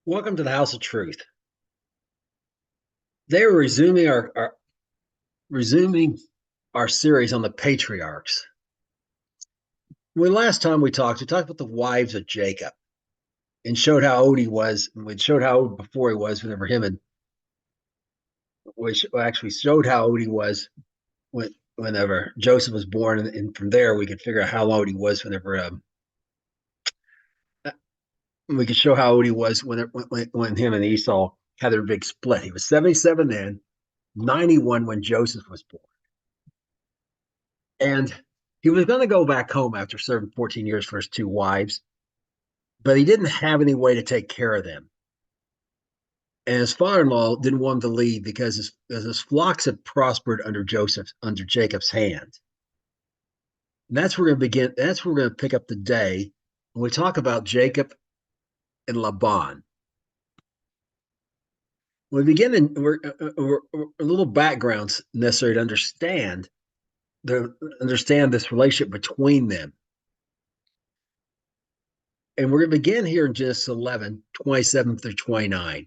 Welcome to the House of Truth. They were resuming our series on the patriarchs. Last time we talked about the wives of Jacob and showed how old he was, and we showed how old before he was whenever him and which actually showed how old he was whenever Joseph was born, and from there we could figure out how old he was whenever we could show how old he was when him and Esau had their big split. He was 77 then, 91 when Joseph was born. And he was going to go back home after serving 14 years for his two wives, but he didn't have any way to take care of them. And his father-in-law didn't want him to leave because his flocks had prospered under Jacob's hand. And that's where we're going to begin. That's where we're going to pick up the day when we talk about Jacob and Laban. When we begin, we're a little background's necessary to understand this relationship between them. And we're going to begin here in Genesis 11, 27 through 29.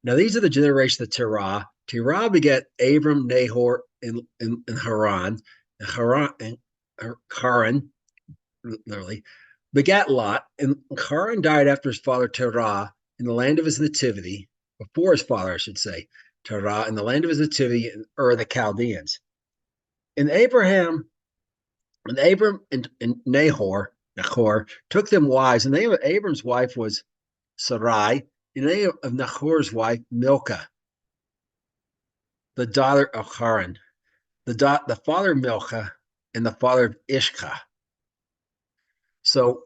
Now, these are the generations of Terah. Terah begat Abram, Nahor, and Haran. And Haran, literally, begat Lot. And Haran died after his father Terah in the land of his nativity, before his father, I should say, Terah, in the land of his nativity in Ur the Chaldeans. And Abram and Nahor took them wives. The name of Abram's wife was Sarai. The name of Nahor's wife, Milcah, the daughter of Haran, the father of Milcah, and the father of Ishka. So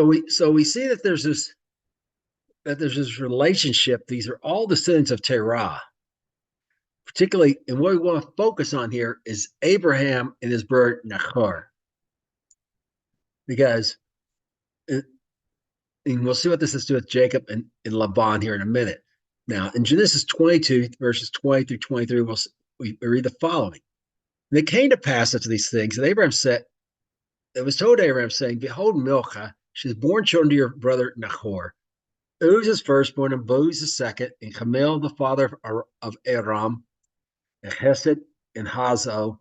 we see that there's this relationship. These are all descendants of Terah. Particularly, and what we want to focus on here is Abraham and his brother Nahor, because and we'll see what this has to do with Jacob and Laban here in a minute. Now, in Genesis 22, verses 20 through 23, we read the following. And it came to pass after these things, and Abraham said, it was told to Abraham, saying, Behold, Milcah, she has borne children to your brother Nahor. Uz is firstborn, and Booz is second, and Camil, the father of Aram, and Hesed, and Hazo,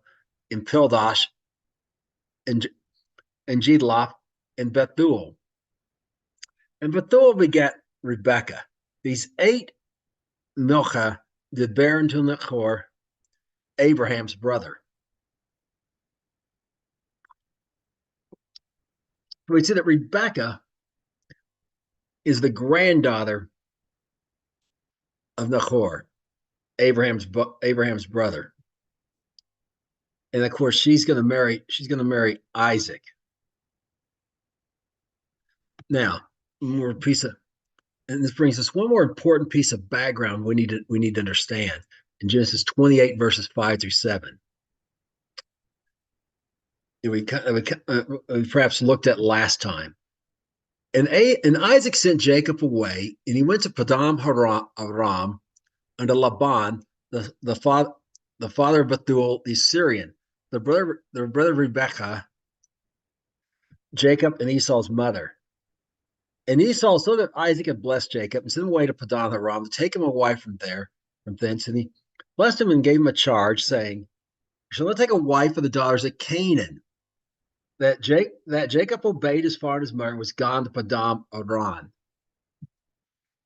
and Pildash, and Jedloth, and Bethuel. And Bethuel begat Rebekah. These 8 Milcah did bear unto Nahor, Abraham's brother. We see that Rebekah is the granddaughter of Nahor, Abraham's brother. And of course, she's going to marry Isaac. Now, and this brings us one more important piece of background we need to understand in Genesis 28 verses 5 through 7. We perhaps looked at last time. And Isaac sent Jacob away, and he went to Padan Aram unto Laban, the father of Bethuel the Syrian, the brother of Rebekah, Jacob and Esau's mother. And Esau saw that Isaac had blessed Jacob and sent him away to Padan Aram to take him a wife from thence. And he blessed him and gave him a charge, saying, You shall not take a wife of the daughters of Canaan. That Jacob obeyed his father and his mother and was gone to Padan Aram.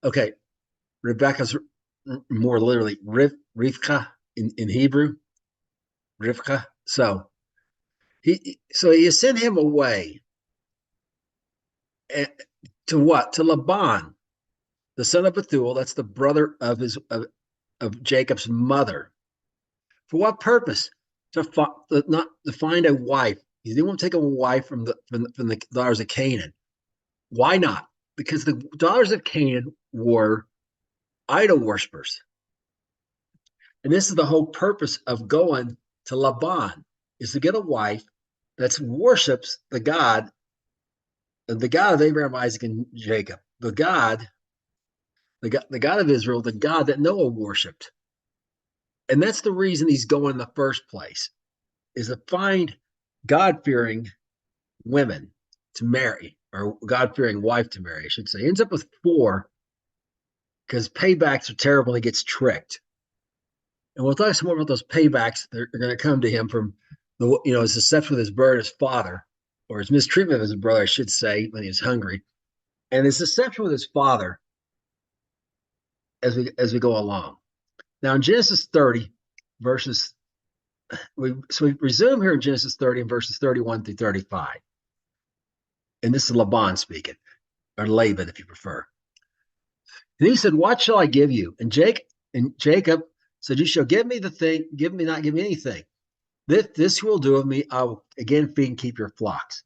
Okay, Rebecca's more literally Rivka in Hebrew. Rivka. So he sent him away. To what? To Laban, the son of Bethuel. That's the brother of Jacob's mother. For what purpose? Not to find a wife. He didn't want to take a wife from the daughters of Canaan. Why not? Because the daughters of Canaan were idol worshippers. And this is the whole purpose of going to Laban, is to get a wife that worships the God of Abraham, Isaac, and Jacob, the God of Israel, the God that Noah worshipped. And that's the reason he's going in the first place, is to find God-fearing women to marry. or God-fearing wife to marry, I should say. He ends up with 4 because paybacks are terrible. He gets tricked, and we'll talk some more about those paybacks. They're going to come to him from his deception with his brother, his father, or his mistreatment of his brother, I should say, when he was hungry, and his deception with his father as we go along. Now in Genesis 30, verses we resume here in Genesis 30 and verses 31 through 35. And this is Laban speaking, or Laban if you prefer. And he said, "What shall I give you?" And Jacob said, "You shall give me the thing, not give me anything. This you will do of me. I will again feed and keep your flocks.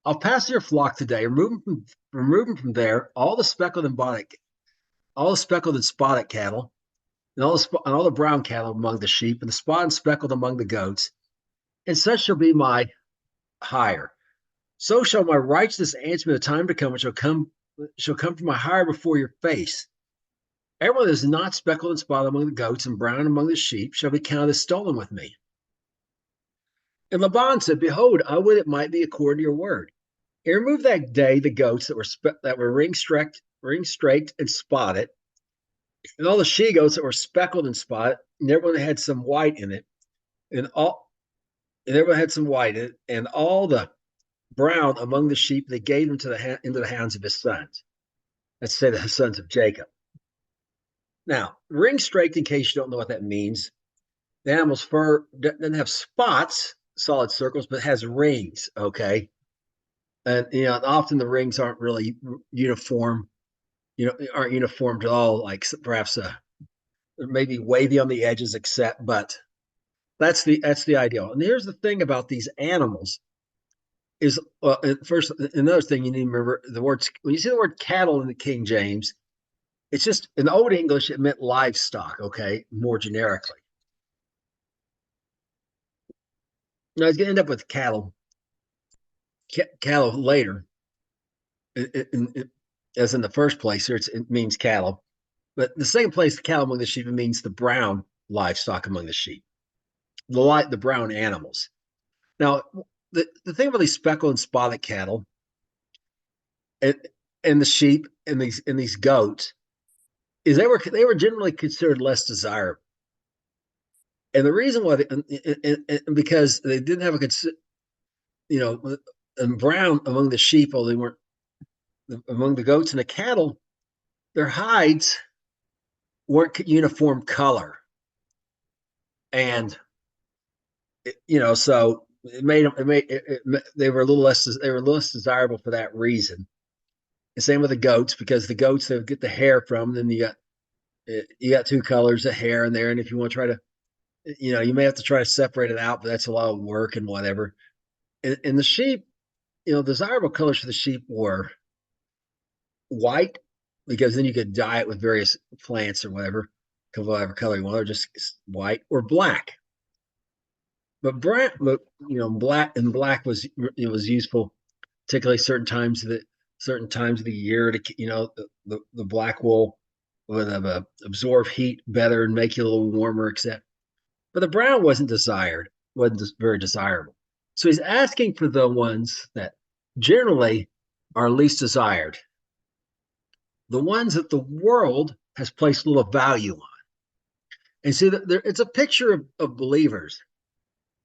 I'll pass your flock today, remove them from there, all the speckled and spotted cattle, and all the brown cattle among the sheep, and the spotted and speckled among the goats, and such shall be my hire. So shall my righteousness answer me the time to come, which shall come from my hire before your face. Everyone that is not speckled and spotted among the goats and brown among the sheep shall be counted as stolen with me." And Laban said, "Behold, I would it might be according to your word. And remove that day the goats that were ring straked and spotted, and all the she goats that were speckled and spotted, and everyone had some white in it, and everyone had some white in it, and all the brown among the sheep, they gave them into the hands of his sons." Let's say the sons of Jacob. Now, ring straked, in case you don't know what that means, the animal's fur doesn't have spots, solid circles, but has rings. Okay, and often the rings aren't really uniform. Aren't uniform at all. Like perhaps maybe wavy on the edges, except. But that's the ideal. And here's the thing about these animals is first another thing you need to remember: the words when you see the word cattle in the King James, it's just in Old English it meant livestock. Okay, more generically. Now it's going to end up with cattle later, as in the first place here it means cattle, but the second place, the cattle among the sheep, it means the brown livestock among the sheep, the brown animals. Now the thing about these speckled and spotted cattle and the sheep and these goats is they were generally considered less desirable, and the reason why because they didn't have and brown among the sheep, although they weren't among the goats and the cattle, their hides weren't uniform color, and so it made them. They were a little less. They were less desirable for that reason. The same with the goats, because the goats they would get the hair from. Then you got 2 colors of hair in there, and if you want to try to, you may have to try to separate it out, but that's a lot of work and whatever. And the sheep, desirable colors for the sheep were white, because then you could dye it with various plants or whatever color you want, or just white, or black. But black was useful, particularly certain times of the year to the black wool would absorb heat better and make you a little warmer, except. But the brown wasn't very desirable. So he's asking for the ones that generally are least desired, the ones that the world has placed little value on. And see, it's a picture of believers.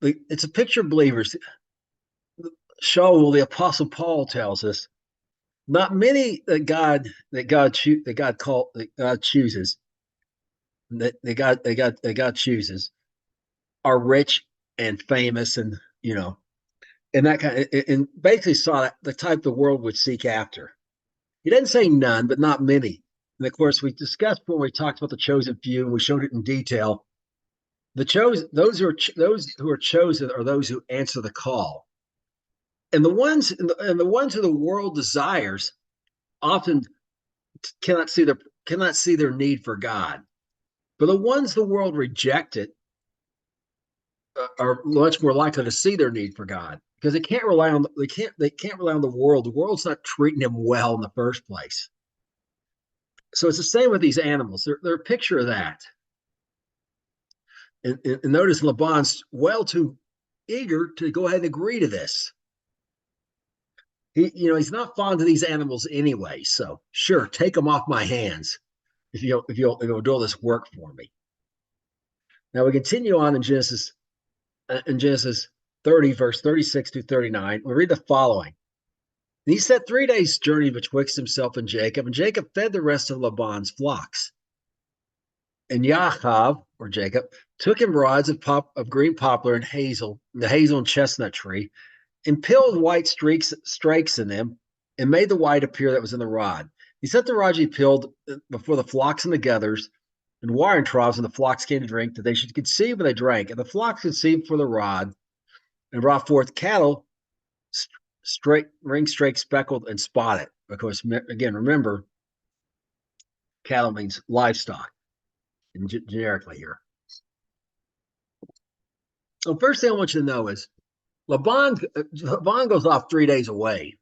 It's a picture of believers. Shaul, the Apostle Paul, tells us, not many that God chooses, that God chooses, are rich and famous, and and that kind of, and basically saw that the type the world would seek after. He didn't say none, but not many. And of course, we discussed when we talked about the chosen few, and we showed it in detail. Those who are chosen are those who answer the call, and the ones who the world desires often cannot see their need for God. But the ones the world rejected are much more likely to see their need for God, because they can't rely on the world. The world's not treating them well in the first place. So it's the same with these animals. They're a picture of that. And notice Laban's well too eager to go ahead and agree to this. he's not fond of these animals anyway. So sure, take them off my hands if you'll do all this work for me. Now we continue on in Genesis 30, verse 36 to 39. We read the following. And he set 3 days' journey betwixt himself and Jacob fed the rest of Laban's flocks. And Yaakov, or Jacob, took him rods of green poplar and the hazel and chestnut tree, and peeled white strakes in them, and made the white appear that was in the rod. He set the rods he peeled before the flocks and the gathers, and watering troughs, and the flocks came to drink, that they should conceive when they drank. And the flocks conceived for the rod, and brought forth cattle, ring straight, speckled, and spotted. Of course, again, remember, cattle means livestock, generically here. So first thing I want you to know is Laban goes off 3 days away.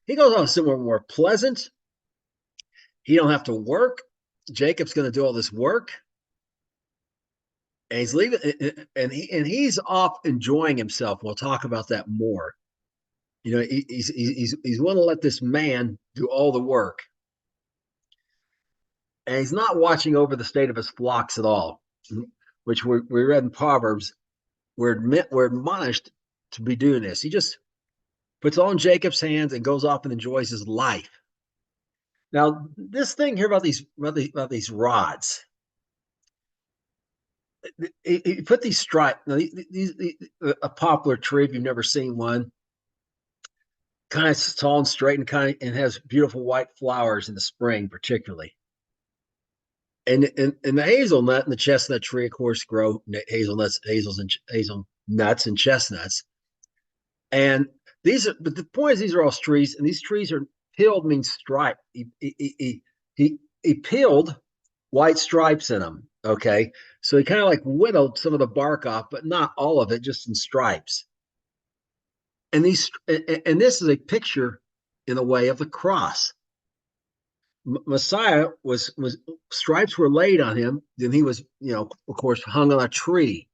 He goes off somewhere more pleasant. He don't have to work. Jacob's going to do all this work, and he's leaving, and he's off enjoying himself. We'll talk about that more. He's willing to let this man do all the work, and he's not watching over the state of his flocks at all, which we read in Proverbs. We're admonished to be doing this. He just puts it all in Jacob's hands and goes off and enjoys his life. Now, this thing here about these rods, he put these stripes. Now, a poplar tree, if you've never seen one, kind of tall and straight, and has beautiful white flowers in the spring, particularly. And the hazelnut and the chestnut tree, of course, grow hazelnuts and chestnuts. And but the point is, these are all trees, and these trees are peeled, means striped. He peeled white stripes in them. Okay, so he kind of like whittled some of the bark off, but not all of it, just in stripes. And this is a picture, in a way, of the cross. Messiah was stripes were laid on him, then he was, of course, hung on a tree.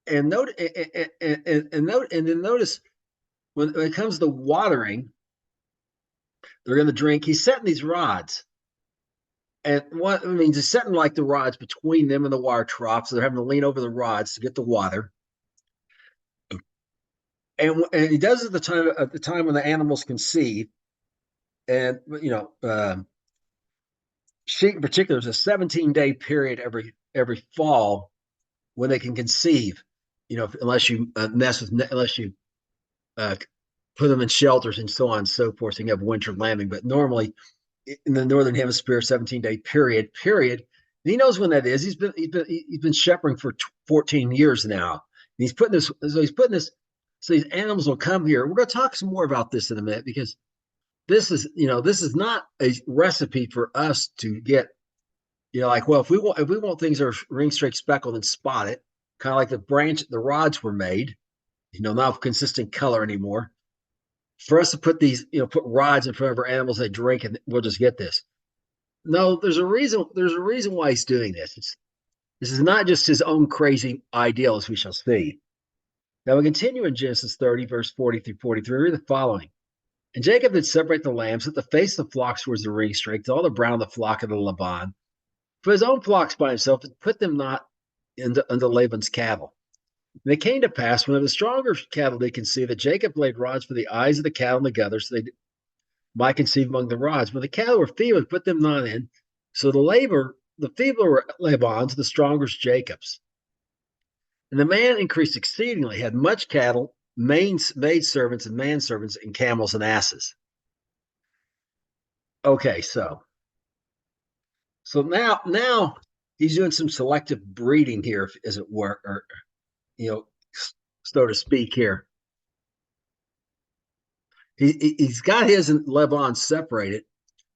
And then notice when it comes to watering, they're going to drink. He's setting these rods, and what I mean, he's setting like the rods between them and the water trough, so they're having to lean over the rods to get the water. And he does it at the time when the animals conceive. And sheep in particular, there's a 17-day period every fall when they can conceive. Unless you unless you put them in shelters and so on and so forth, so you can have winter lambing. But normally, in the northern hemisphere, 17-day period. And he knows when that is. He's been shepherding for 14 years now. And he's putting this. So these animals will come here. We're going to talk some more about this in a minute, because this is not a recipe for us to get, like, well, if we want things that are ring straight, speckled, and spotted, kind of like the rods were made, not of consistent color anymore. For us to put these, put rods in front of our animals, they drink, and we'll just get this. No, there's a reason why he's doing this. This is not just his own crazy ideal, as we shall see. Now we continue in Genesis 30, verse 40 through 43. Read the following. And Jacob did separate the lambs, set the face of the flocks towards the ring straight, all the brown of the flock of the Laban, for his own flocks by himself, and put them not unto Laban's cattle. And it came to pass, when of the stronger cattle they conceived, that Jacob laid rods for the eyes of the cattle together, so they might conceive among the rods. When the cattle were feeble, he put them not in. So the feebler were Laban's, the stronger Jacob's. And the man increased exceedingly, had much cattle, maid servants and manservants, and camels and asses. Okay, so now he's doing some selective breeding here, as it were, or so to speak here. He's got his and Laban separated,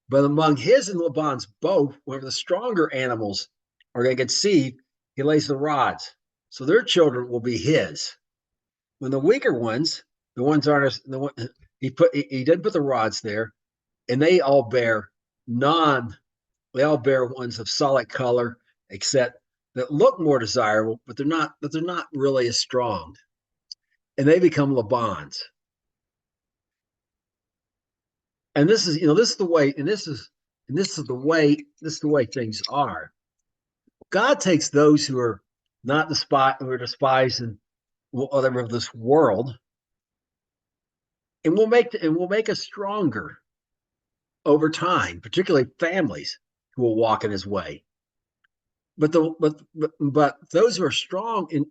but among his and Laban's both, whenever the stronger animals are going to conceive, he lays the rods, so their children will be his. When the weaker ones, the ones aren't he didn't put the rods there, and they all bear ones of solid color, except that look more desirable, but they're not really as strong, and they become Laban's. And this is, this is the way, this is the way things are. God takes those who are not despised, who are despised and whatever of this world, and we'll make us stronger over time, particularly families who will walk in His way. But those who are strong in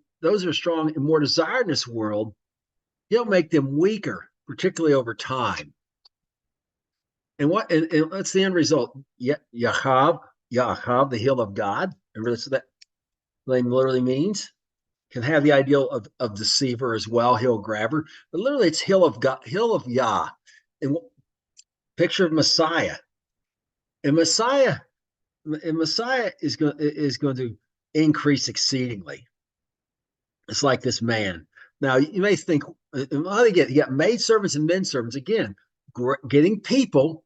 more desired in this world, He'll make them weaker, particularly over time. And what's the end result? Yahav, the hill of God. Remember that's what that name literally means. Can have the ideal of deceiver as well, hill grabber, but literally it's hill of God, hill of Yah, and picture of Messiah. And Messiah is going to increase exceedingly. It's like this man. Now you may think, how do you got maid servants and men servants again, getting people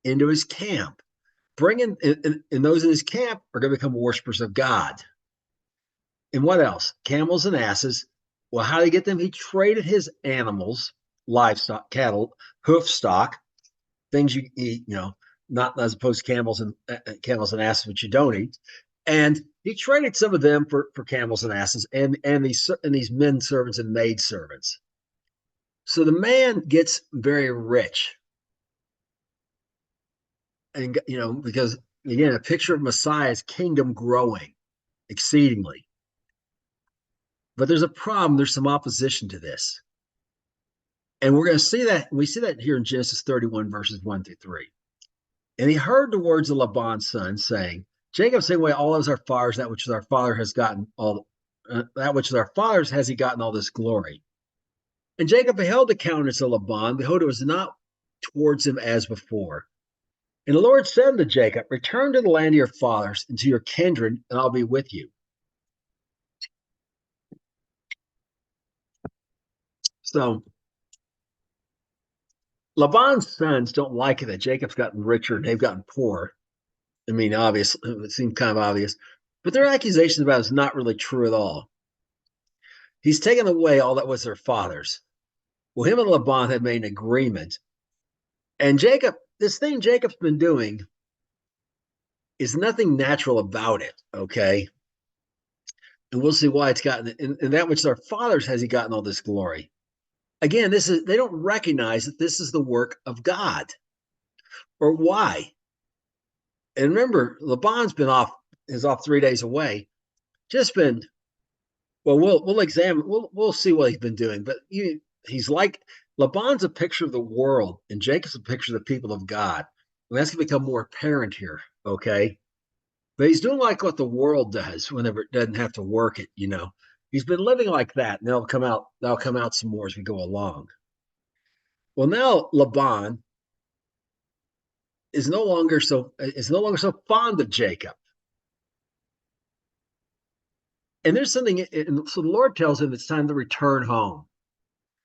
into his camp, bringing and those in his camp are going to become worshipers of God. And what else? Camels and asses. Well, how do you get them? He traded his animals, livestock, cattle, hoof stock, things you eat, not as opposed to camels and asses, which you don't eat. And he traded some of them for camels and asses and these men servants and maid servants. So the man gets very rich. And because again, a picture of Messiah's kingdom growing exceedingly. But there's a problem. There's some opposition to this. And we're going to see that. We see that here in Genesis 31, verses 1-3. And he heard the words of Laban's son saying, Jacob saying away all of our fathers, that which is our father has gotten all, that which is our fathers has he gotten all this glory. And Jacob beheld the countenance of Laban, behold, it was not towards him as before. And the Lord said to Jacob, return to the land of your fathers and to your kindred, and I'll be with you. So Laban's sons don't like it that Jacob's gotten richer and they've gotten poor. I mean, obviously, it seems kind of obvious, but their accusations about it is not really true at all. He's taken away all that was their father's. Well, him and Laban had made an agreement. And this thing Jacob's been doing is nothing natural about it, okay? And we'll see why it's gotten, and that which their fathers has he gotten all this glory. Again, they don't recognize that this is the work of God. Or why? And remember, Laban's is off 3 days away. Just been, well, we'll examine, we'll see what he's been doing. But he's like, Laban's a picture of the world, and Jacob's a picture of the people of God. And that's going to become more apparent here, okay? But he's doing like what the world does whenever it doesn't have to work it, He's been living like that, and that'll come out some more as we go along. Well, now Laban is no longer so fond of Jacob. And there's something, so the Lord tells him it's time to return home.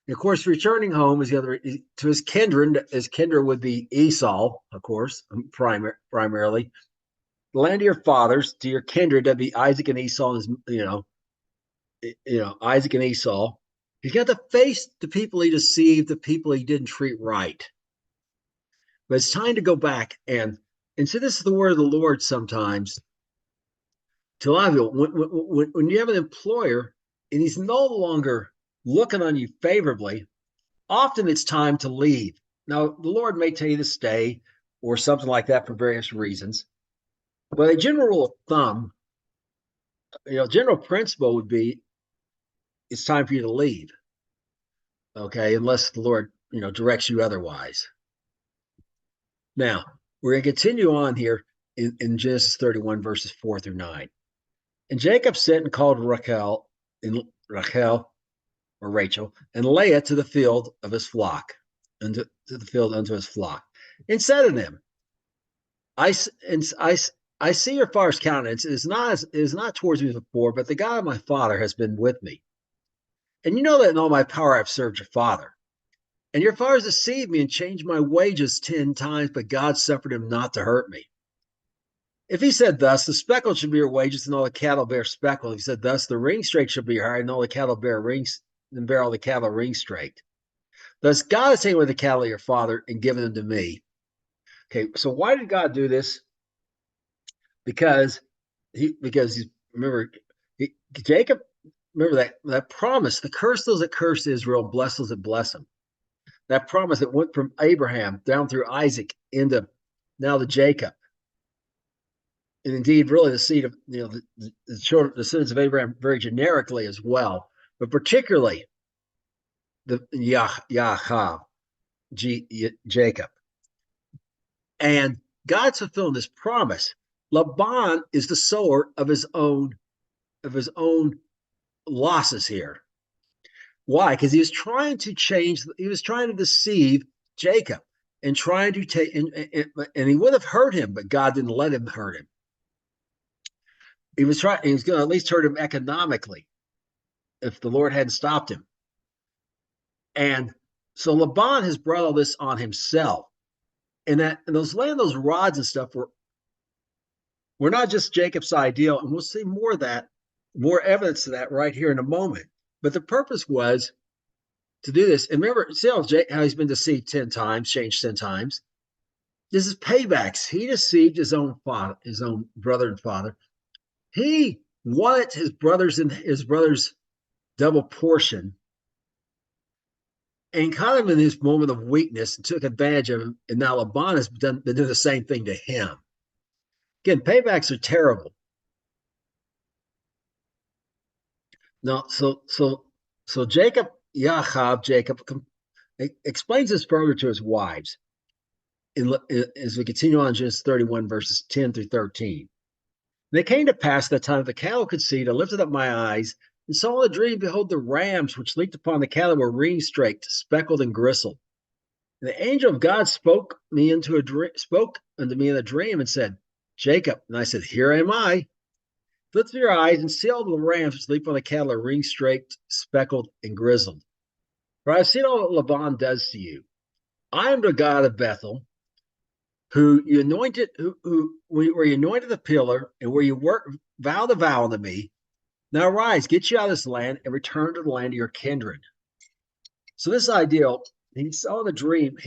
And of course, returning home is to his kindred. His kindred would be Esau, of course, primarily. The land of your fathers, to your kindred, that'd be Isaac and Esau, Isaac and Esau. He's got to face the people he deceived, the people he didn't treat right. But it's time to go back and so this is the word of the Lord sometimes to a lot of people. When you have an employer and he's no longer looking on you favorably, often it's time to leave. Now, the Lord may tell you to stay or something like that for various reasons. But a general rule of thumb, general principle would be it's time for you to leave. Okay, unless the Lord, directs you otherwise. Now, we're going to continue on here in Genesis 31, verses 4-9. And Jacob sent and called Rachel or Rachel and Leah to the field of his flock, to the field unto his flock, and said to them, I see your father's countenance is not towards me before, but the God of my father has been with me. And you know that in all my power I've served your father. And your father has deceived me and changed my wages 10 times, but God suffered him not to hurt me. If he said thus, the speckle should be your wages, and all the cattle bear speckle. If he said thus, the ring straight should be your hire, and all the cattle bear rings, and bear all the cattle ring straight. Thus, God has taken away the cattle of your father and given them to me. Okay, so why did God do this? Because he's remember Jacob. Remember that promise. The curse those that curse Israel, bless those that bless them. That promise that went from Abraham down through Isaac into now to Jacob, and indeed, really the seed of the children, the sons of Abraham, very generically as well, but particularly the Yahav, Jacob, and God's fulfilling this promise. Laban is the sower of his own losses here. Why? Because he was trying to change. He was trying to deceive Jacob and trying to take, and he would have hurt him, but God didn't let him hurt him. He was trying. He was going to at least hurt him economically if the Lord hadn't stopped him. And so Laban has brought all this on himself, and those rods and stuff were not just Jacob's ideal, and we'll see more of that, more evidence of that right here in a moment. But the purpose was to do this. And remember, see how he's been deceived 10 times, changed 10 times. This is paybacks. He deceived his own father, his own brother and father. He wanted his brother's double portion, and caught him in his moment of weakness and took advantage of him. And now Laban has been doing the same thing to him. Again, paybacks are terrible. No, so Jacob explains this further to his wives as we continue on Genesis 31, verses 10 through 13. And it came to pass that time the cattle could see, I lifted up my eyes and saw in a dream, behold, the rams which leaped upon the cattle were ring-straked, speckled, and gristled. And the angel of God spoke unto me in a dream and said, Jacob. And I said, Here am I. Lift your eyes and see all the rams which leap on the cattle are ring-straked, speckled, and grizzled. For I have seen all that Laban does to you. I am the God of Bethel, who you anointed, where you anointed the pillar, and where you vow the vow unto me. Now arise, get you out of this land, and return to the land of your kindred. So this ideal, he saw the dream.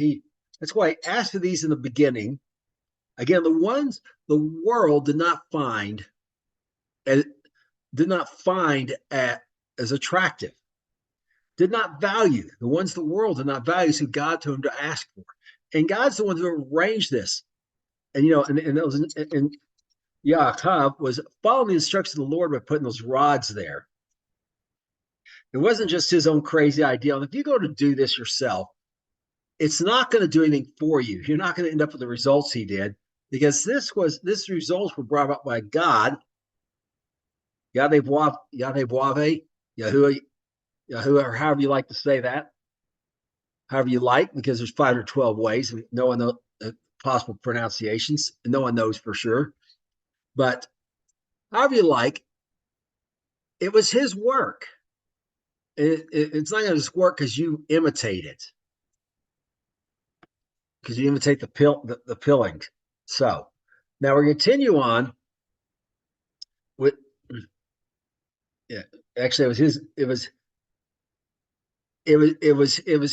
That's why he asked for these in the beginning. Again, the ones the world did not find as attractive, did not value. The ones the world did not value, so God told him to ask for. And God's the one who arranged this. And Yaakov was following the instructions of the Lord by putting those rods there. It wasn't just his own crazy idea. And if you go to do this yourself, it's not going to do anything for you. You're not going to end up with the results he did, because this results were brought up by God. Yahuwah, Yahuwah, or however you like to say that. However you like, because there's 512 ways, and no one knows possible pronunciations, and no one knows for sure. But however you like, it was his work. It's not going to work because you imitate it, because you imitate the pilling. So now we continue on with. Yeah, actually, it was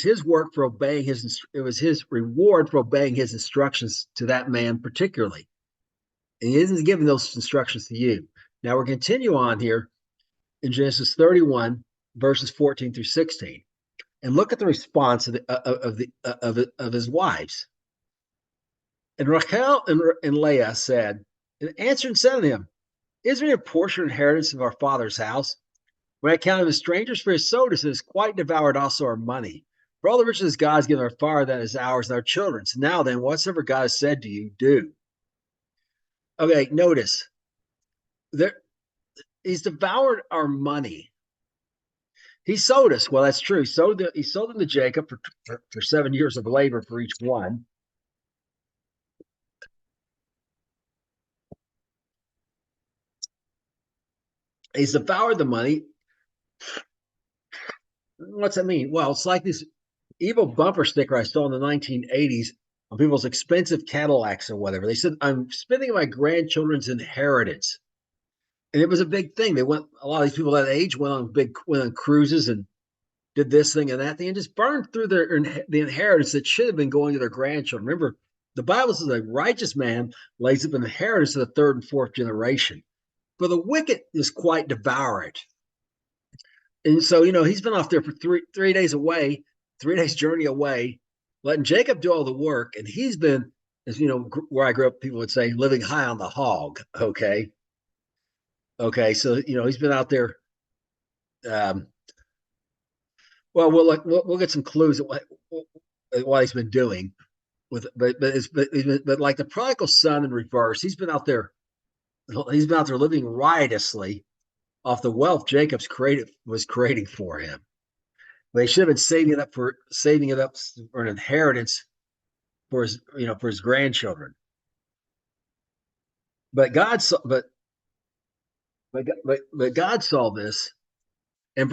his work for obeying it was his reward for obeying his instructions to that man particularly, and he isn't giving those instructions to you. Now we're continue on here in Genesis 31, verses 14 through 16, and look at the response of his wives. And Rachel and Leah said, and answered and said to him, Is there a portion of inheritance of our father's house? When I counted as strangers for his sodas, it has quite devoured also our money. For all the riches God has given our father, that is ours and our children's. Now then, whatsoever God has said to you, do. Okay, notice he's devoured our money. He sold us. Well, that's true. He sold them to Jacob for 7 years of labor for each one. He's devoured the money. What's that mean? Well, it's like this evil bumper sticker I saw in the 1980s on people's expensive Cadillacs or whatever. They said, I'm spending my grandchildren's inheritance. And it was a big thing. A lot of these people that age went on cruises and did this thing and that thing, and just burned through the inheritance that should have been going to their grandchildren. Remember, the Bible says a righteous man lays up an inheritance to the third and fourth generation, but the wicked is quite devour it. And so, he's been off there for three days away, 3 days journey away, letting Jacob do all the work, and he's been, as where I grew up, people would say, living high on the hog. Okay, so he's been out there. Um, well, we'll get some clues at what he's been doing with, but like the prodigal son in reverse, he's been out there. He's been out there living riotously off the wealth Jacob's was creating for him. They should have been saving it up for an inheritance for his grandchildren. But God saw, but God saw this and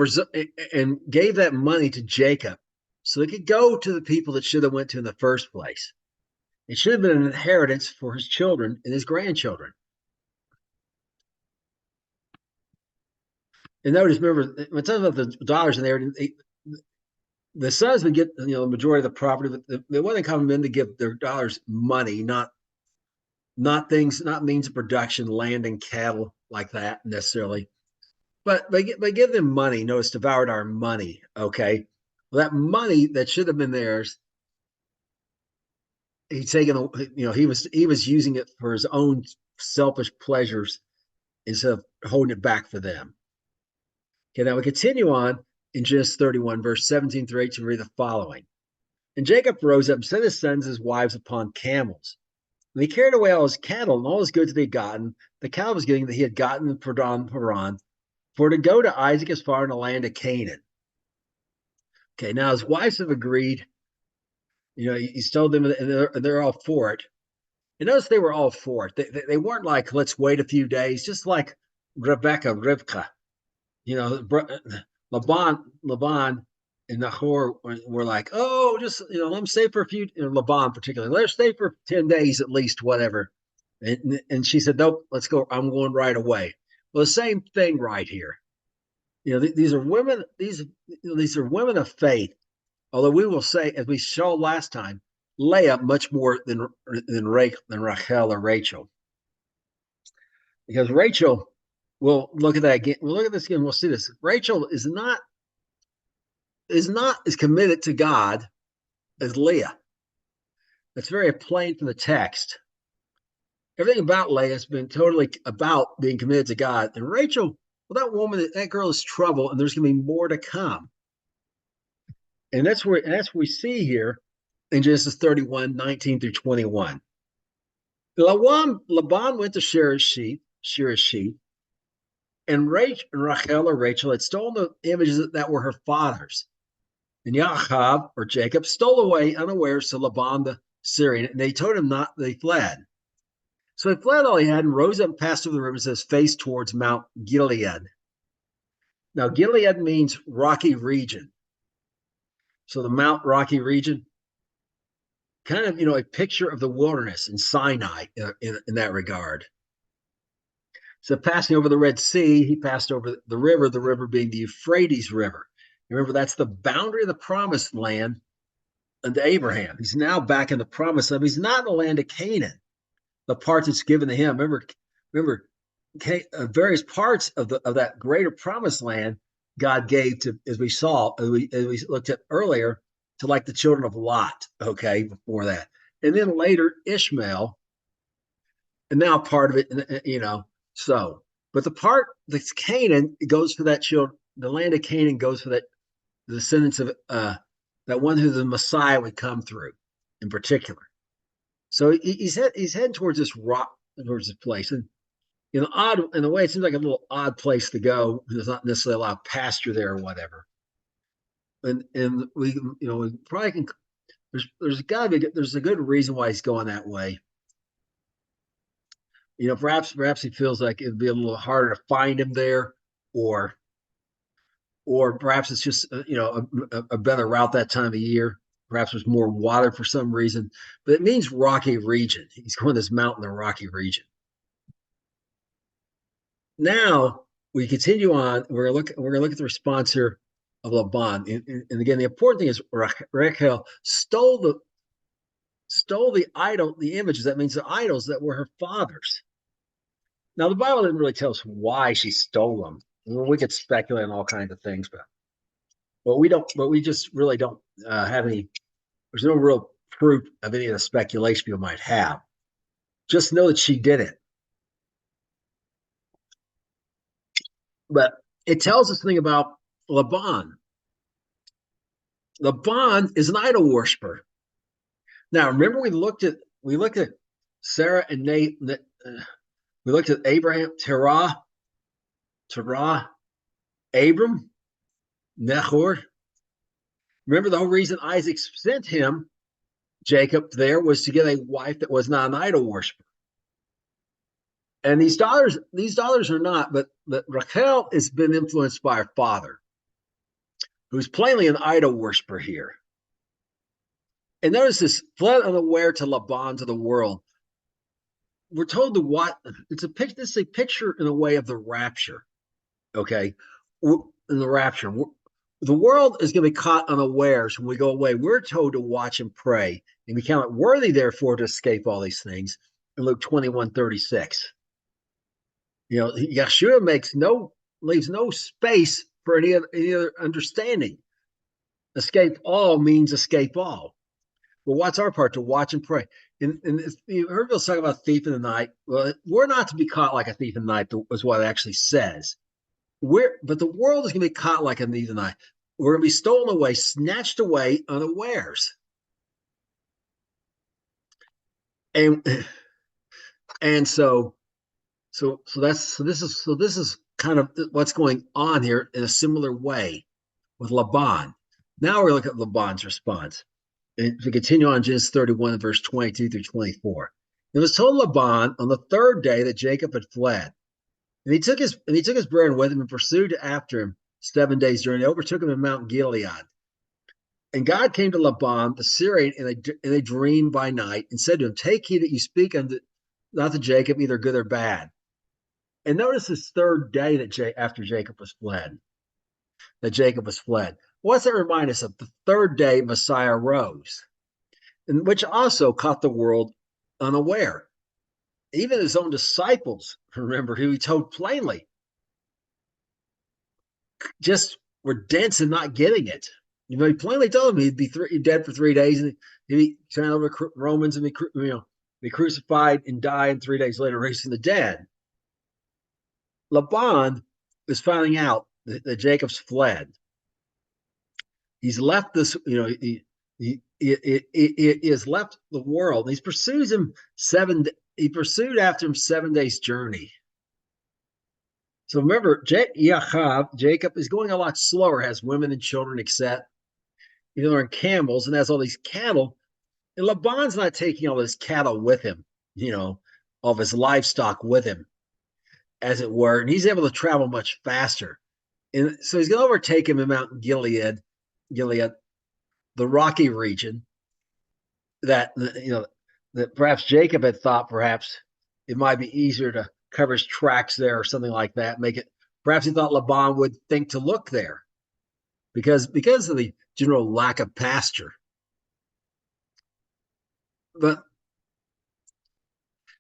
and gave that money to Jacob so it could go to the people that should have went to in the first place. It should have been an inheritance for his children and his grandchildren. And notice, remember, when talking about the daughters in there, the sons would get the majority of the property, but they wasn't coming in to give their daughters money, not means of production, land and cattle like that necessarily. But they give them money. Notice devoured our money. Okay, well, that money that should have been theirs, he's taken. He was using it for his own selfish pleasures instead of holding it back for them. Okay, now we continue on in Genesis 31, verse 17 through 18. Read the following. And Jacob rose up and sent his sons and his wives upon camels. And he carried away all his cattle and all his goods that he had gotten, the cattle was getting that he had gotten in Paran, for to go to Isaac as far in the land of Canaan. Okay, now his wives have agreed. He's told them, and they're all for it. And notice they were all for it. They weren't like, let's wait a few days, just like Rivka. Laban and Nahor were like, oh, just let them stay for a few. Laban particularly, let her stay for 10 days at least, whatever. And she said, nope, let's go. I'm going right away. Well, the same thing right here. These are women. These are women of faith. Although we will say, as we showed last time, Leah much more than Rachel or Rachel, because Rachel. We'll look at that again. We'll look at this again. We'll see this. Rachel is not as committed to God as Leah. That's very plain from the text. Everything about Leah has been totally about being committed to God. And Rachel, well, that girl is trouble, and there's going to be more to come. And that's what we see here in Genesis 31, 19 through 21. Laban went to shear his sheep, and Rachel had stolen the images that were her father's. And Yaakov, or Jacob, stole away unawares to Laban the Syrian, and they told him not, they fled. So he fled all he had and rose up and passed over the river, his face towards Mount Gilead. Now, Gilead means rocky region. So the Mount Rocky region, kind of, a picture of the wilderness in Sinai in that regard. So passing over the Red Sea, he passed over the river being the Euphrates River. Remember, that's the boundary of the promised land unto Abraham. He's now back in the promised land. He's not in the land of Canaan, the part that's given to him. Remember, various parts of that greater promised land God gave to, as we looked at earlier, to like the children of Lot, okay, before that. And then later Ishmael, and now part of it, so. But the part that's Canaan, it goes for that children, the land of Canaan goes for that, the descendants of that one who the Messiah would come through in particular. So he's heading towards this place. And in a way, it seems like a little odd place to go. There's not necessarily a lot of pasture there or whatever. And we probably can. There's a good reason why he's going that way. Perhaps he feels like it'd be a little harder to find him there, or perhaps it's just a better route that time of year. Perhaps there's more water for some reason, but it means rocky region. He's going to this mountain in rocky region. Now we continue on. We're gonna look at the response here of Laban. And again, the important thing is Rachel stole the idol, the images. That means the idols that were her father's. Now, the Bible didn't really tell us why she stole them. Well, we could speculate on all kinds of things, but we don't. But we just really don't have any. There's no real proof of any of the speculation people might have. Just know that she did it. But it tells us something about Laban. Laban is an idol worshiper. Now, remember we looked at Sarah and Nate. We looked at Abraham, Terah, Abram, Nahor. Remember the whole reason Isaac sent him, Jacob, there was to get a wife that was not an idol worshiper. And these daughters are not, but Rachel has been influenced by her father, who's plainly an idol worshiper here. And notice this, fled unaware to Laban, to the world. We're told to what it's a picture. This is a picture in a way of the rapture. Okay, in the rapture, the world is going to be caught unawares when we go away. We're told to watch and pray, and we count it worthy, therefore, to escape all these things. In Luke 21:36, you know, Yeshua leaves no space for any other understanding. Escape all means escape all. Well, what's our part? To watch and pray. And you heard us talk about thief in the night. Well, we're not to be caught like a thief in the night, is what it actually says. But the world is going to be caught like a thief in the night. We're going to be stolen away, snatched away unawares. And so this is kind of what's going on here in a similar way with Laban. Now we're looking at Laban's response. And to continue on Genesis 31, verse 22 through 24. It was told Laban on the third day that Jacob had fled. And he took his brethren with him and pursued after him 7 days' journey, overtook him in Mount Gilead. And God came to Laban the Syrian in a dream by night and said to him, take heed that you speak not to Jacob, either good or bad. And notice this third day after Jacob was fled. What's that remind us of? The third day Messiah rose, and which also caught the world unaware. Even his own disciples, remember, who he told plainly, just were dense and not getting it. You know, he plainly told them he'd be dead for 3 days, and he'd be turned over to Romans and be crucified and die, and 3 days later raised from the dead. Laban is finding out that Jacob's fled. He's left this, he has left the world. He pursued after him 7 days' journey. So remember, Jacob is going a lot slower, has women and children, except they're on camels and has all these cattle. And Laban's not taking all his cattle with him, all of his livestock with him, as it were. And he's able to travel much faster. And so he's going to overtake him in Mount Gilead, the rocky region that perhaps Jacob had thought perhaps it might be easier to cover his tracks there or something like that. Perhaps he thought Laban would think to look there because of the general lack of pasture. But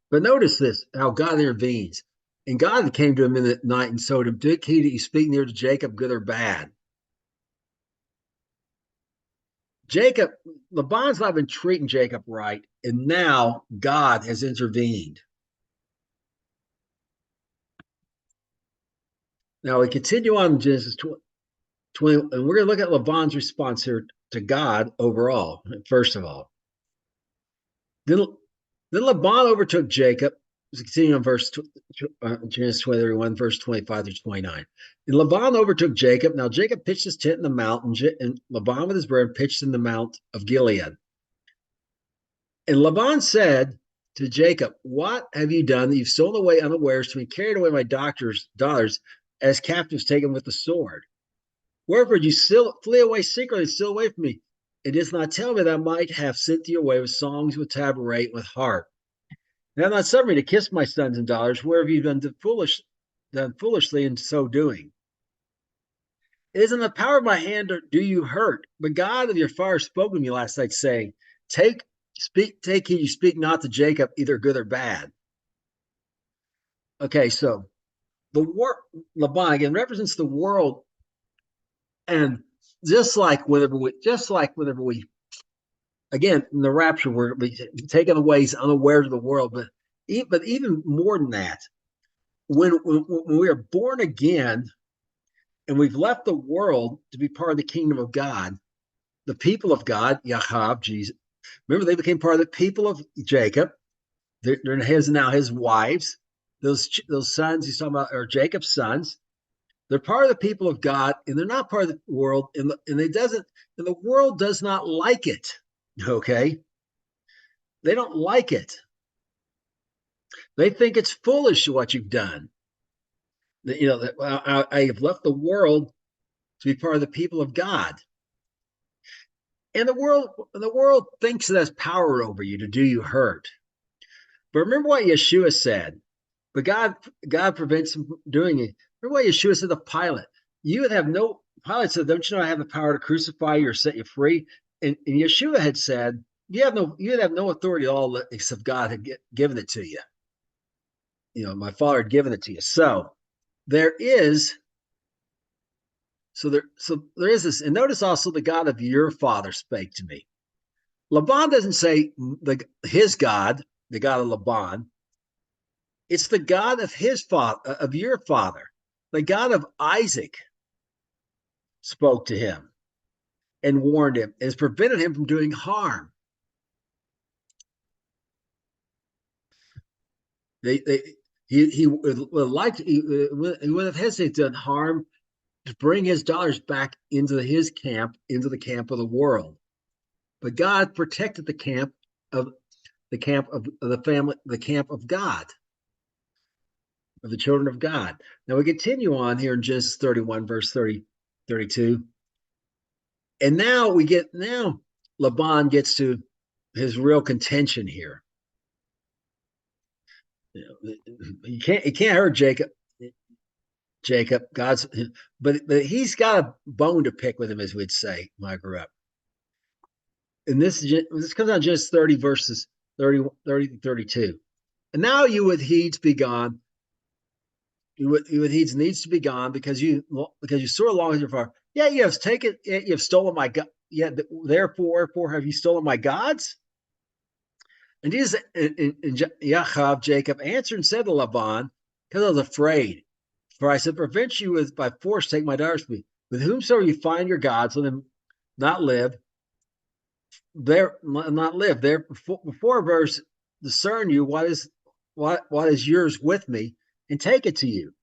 notice this, how God intervenes. And God came to him in the night and told him, take heed that you speak near to Jacob, good or bad. Laban's not been treating Jacob right, and now God has intervened. Now we continue on in Genesis 20, and we're going to look at Laban's response here to God overall, first of all. Then Laban overtook Jacob. Continue on Genesis 21, verse 25 through 29. And Laban overtook Jacob. Now Jacob pitched his tent in the mountain, and Laban with his brethren pitched in the Mount of Gilead. And Laban said to Jacob, what have you done that you've stolen away unawares to me, carried away my daughters as captives taken with the sword? Wherefore you still flee away secretly and steal away from me? It does not tell me that I might have sent you away with songs, with tabret, with harp. And I'm not suffering to kiss my sons and daughters. Where have you done foolishly in so doing? It is in the power of my hand to do you hurt. But God of your father spoke to me last night, saying, take heed, you speak not to Jacob, either good or bad. Okay, so the word Laban again represents the world, and just like whenever we again in the rapture, we're taken away, he's unaware of the world, but even more than that, when we are born again and we've left the world to be part of the kingdom of God, the people of God, Yahab, Jesus. Remember, they became part of the people of Jacob. They're his wives. Those sons he's talking about are Jacob's sons. They're part of the people of God, and they're not part of the world, and the world does not like it. Okay, they don't like it. They think it's foolish what you've done. I have left the world to be part of the people of God. And the world thinks it has power over you to do you hurt. But remember what Yeshua said. But God prevents him from doing it. Remember what Yeshua said to Pilate. You would have no Pilate said, don't you know I have the power to crucify you or set you free? And Yeshua had said, you would have no authority at all except God had given it to you. My Father had given it to you. So there is this, and notice also the God of your father spake to me. Laban doesn't say his God, the God of Laban. It's the God of his father, of your father, the God of Isaac spoke to him and warned him, and has prevented him from doing harm. He would have hesitated to harm to bring his daughters back into the camp of the world. But God protected the camp of the family, the camp of God, of the children of God. Now we continue on here in Genesis 31, verse 32. And now Laban gets to his real contention here. He can't hurt Jacob. But he's got a bone to pick with him, as we'd say when I grew up. And this comes out of Genesis 30, verses 30 to 32. And now you with heeds be gone. You with heeds needs to be gone because you soar along with your father. Yeah, you have stolen my God. Yeah, therefore have you stolen my gods? And Jesus and Jacob answered and said to Laban, because I was afraid. For I said, prevent you by force, take my daughters from me. With whomsoever you find your gods, let them not live. There before verse, discern you what is yours with me, and take it to you.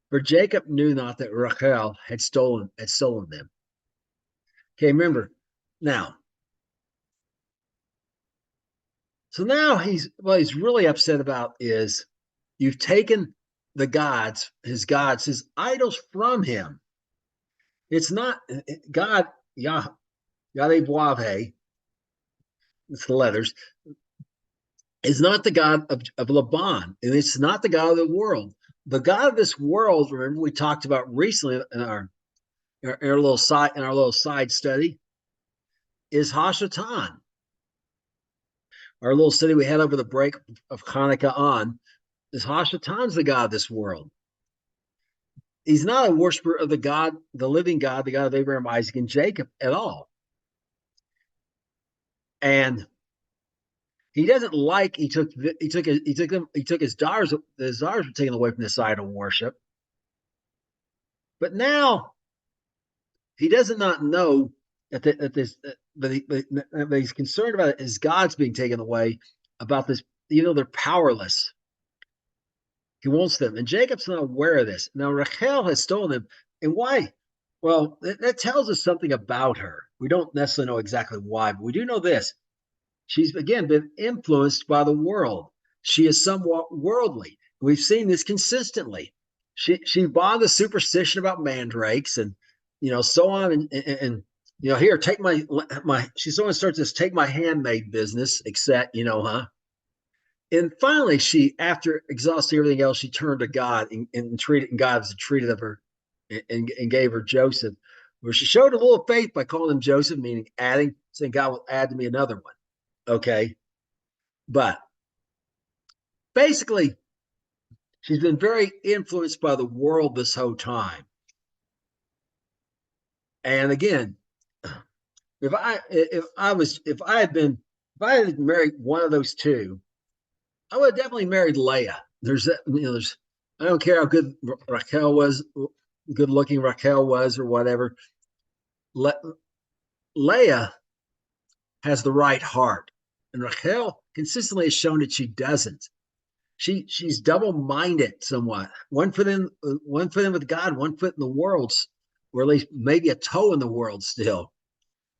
For Jacob knew not that Rachel had stolen them. Okay, remember now. So now what he's really upset about is you've taken his idols from him. It's not God, Yahweh, it's the letters, is not the God of Laban, and it's not the God of the world. The God of this world, remember we talked about recently in our little side study, is Hashatan. Our little study we had over the break of Hanukkah on is Hashatan's the God of this world. He's not a worshiper of the living God, the God of Abraham, Isaac, and Jacob at all. And he doesn't like he took his daughters were taken away from this idol worship. But now he does not know but he's concerned about his gods being taken away, about this, they're powerless. He wants them. And Jacob's not aware of this. Now Rachel has stolen them. And why? Well, that tells us something about her. We don't necessarily know exactly why, but we do know this. She's, again, been influenced by the world. She is somewhat worldly. We've seen this consistently. She bought the superstition about mandrakes and, so on. And here, take my, she's someone starts this take my handmaid business, except, And finally, she, after exhausting everything else, she turned to God and God was treated of her and gave her Joseph. where she showed a little faith by calling him Joseph, meaning adding, saying God will add to me another one. Okay. But basically, she's been very influenced by the world this whole time. And again, if I had married one of those two, I would have definitely married Leah. I don't care how good Raquel was, good looking Raquel was, or whatever. Leah has the right heart, and Raquel consistently has shown that she doesn't. She's double minded somewhat. One foot in with God, one foot in the world, or at least maybe a toe in the world still.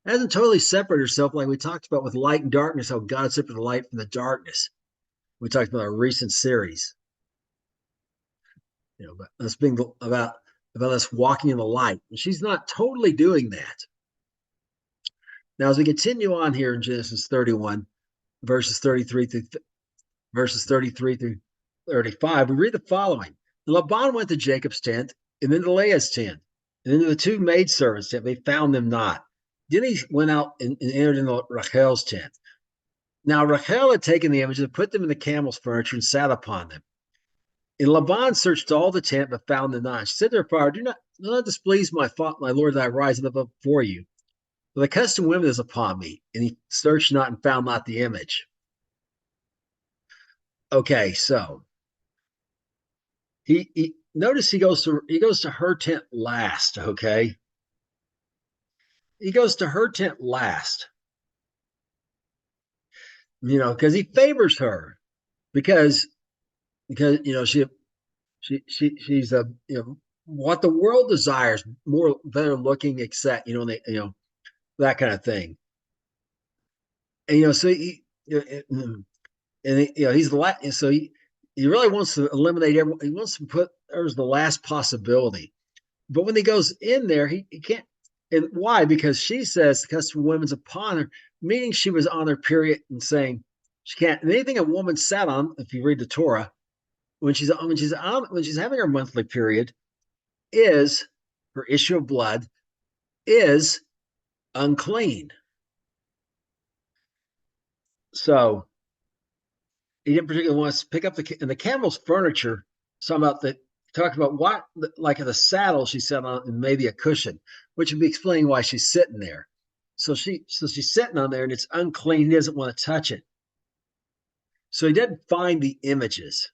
Hasn't totally separated herself like we talked about with light and darkness, how God separated the light from the darkness. We talked about our recent series. But us being about us walking in the light. And she's not totally doing that. Now, as we continue on here in Genesis 31, verses 33 through 35, we read the following. And Laban went to Jacob's tent, and then to Leah's tent, and into the two maidservants' tent. They found them not. Then he went out and entered into Rachel's tent. Now Rachel had taken the images and put them in the camel's furniture and sat upon them. And Laban searched all the tent, but found them not. She said to her father, do not displease my lord that I rise up before you. For the custom of women is upon me. And he searched not and found not the image. Okay, so he notice he goes to her tent last. Okay, he goes to her tent last. Because he favors her, because she's a what the world desires, more better looking, except that kind of thing. And so he's the last, so he really wants to eliminate everyone. He wants to put her as the last possibility. But when he goes in there, he can't. And why? Because she says the custom of women's upon her, meaning she was on her period, and saying she can't. And anything a woman sat on, if you read the Torah, when she's having her monthly period, is her issue of blood is unclean. So he didn't particularly want to pick up the camel's furniture. Talk about what, like the saddle she sat on, and maybe a cushion, which would be explaining why she's sitting there. So she's sitting on there, and it's unclean. He doesn't want to touch it. So he didn't find the images.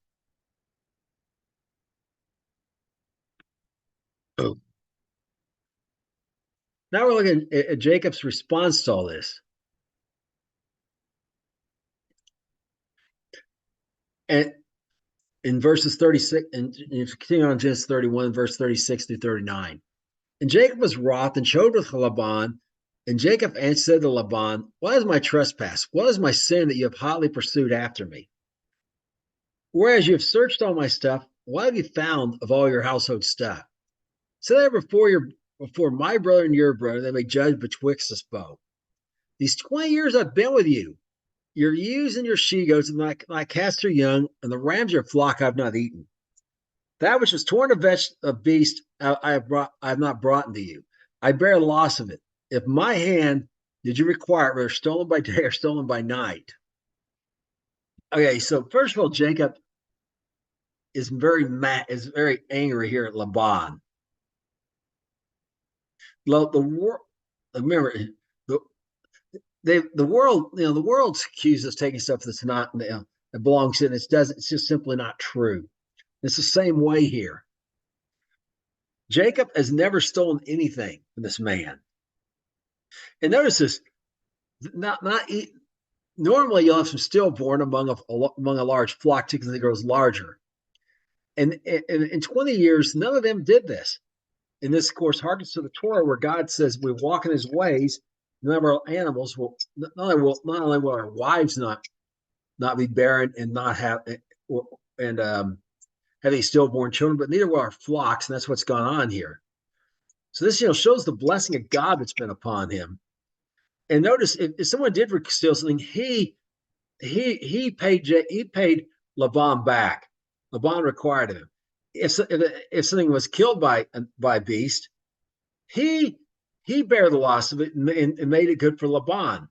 Oh. Now we're looking at Jacob's response to all this. And in verses 36, and if you continue on Genesis 31, verse 36 through 39. And Jacob was wroth and showed with Laban. And Jacob said to Laban, what is my trespass? What is my sin that you have hotly pursued after me? Whereas you have searched all my stuff, what have you found of all your household stuff? So that before my brother and your brother, they may judge betwixt us both. These 20 years I've been with you, your ewes and your she-goats have not cast their young, and the rams of your flock I've not eaten. That which was torn of beast I have not brought into you. I bear loss of it. If my hand did you require it, whether stolen by day or stolen by night? Okay, so first of all, Jacob is very angry here at Laban. Remember, the world's accused us taking stuff that's not that belongs in. It's just simply not true. It's the same way here. Jacob has never stolen anything from this man. And notice this, normally you'll have some stillborn among a large flock, because it grows larger. And in 20 years, none of them did this. And this, of course, harkens to the Torah, where God says we walk in his ways. None of our animals will not only will our wives not be barren and not have having stillborn children, but neither will our flocks, and that's what's gone on here. So this shows the blessing of God that's been upon him. And notice, if someone did steal something, he paid Laban back. Laban required of him. If something was killed by a beast, he He bare the loss of it and made it good for Laban.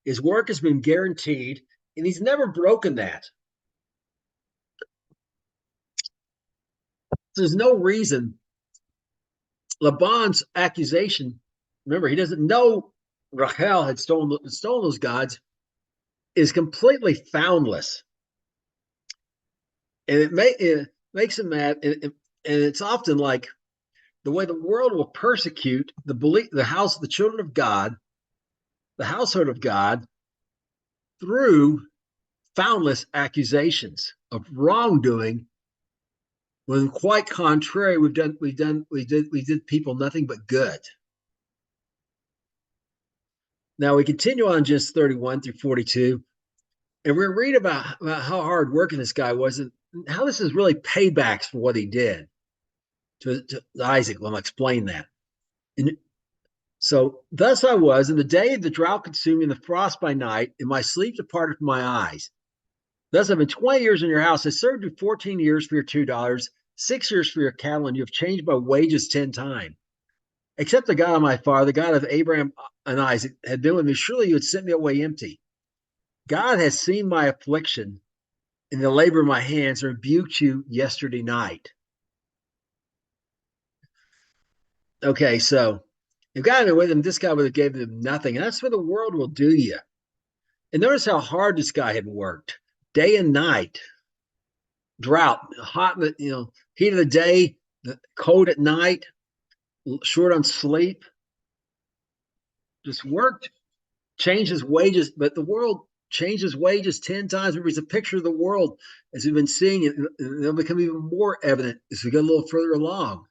His work has been guaranteed, and he's never broken that. So there's no reason Laban's accusation, remember, he doesn't know Rachel had stolen those gods, is completely foundless. And it makes him mad. And it's often like the way the world will persecute the children of God, the household of God, through foundless accusations of wrongdoing, when quite contrary, we did people nothing but good. Now we continue on Genesis 31 through 42, and we're going to read about how hard working this guy was and how this is really paybacks for what he did to Isaac. Well, I'll explain that. And so, thus I was in the day of the drought consuming, the frost by night, and my sleep departed from my eyes. Thus I've been 20 years in your house. I served you 14 years for your $2, 6 years for your cattle, and you have changed my wages 10 times. Except the God of my father, the God of Abraham and Isaac, had been with me, surely you had sent me away empty. God has seen my affliction and the labor of my hands and rebuked you yesterday night. Okay, so if God had been with him, this guy would have given him nothing. And that's what the world will do you. And notice how hard this guy had worked, day and night, drought, hot, heat of the day, cold at night, short on sleep, just worked, changed his wages, but the world changed his wages 10 times. Remember, he's a picture of the world as we've been seeing it, and it'll become even more evident as we get a little further along.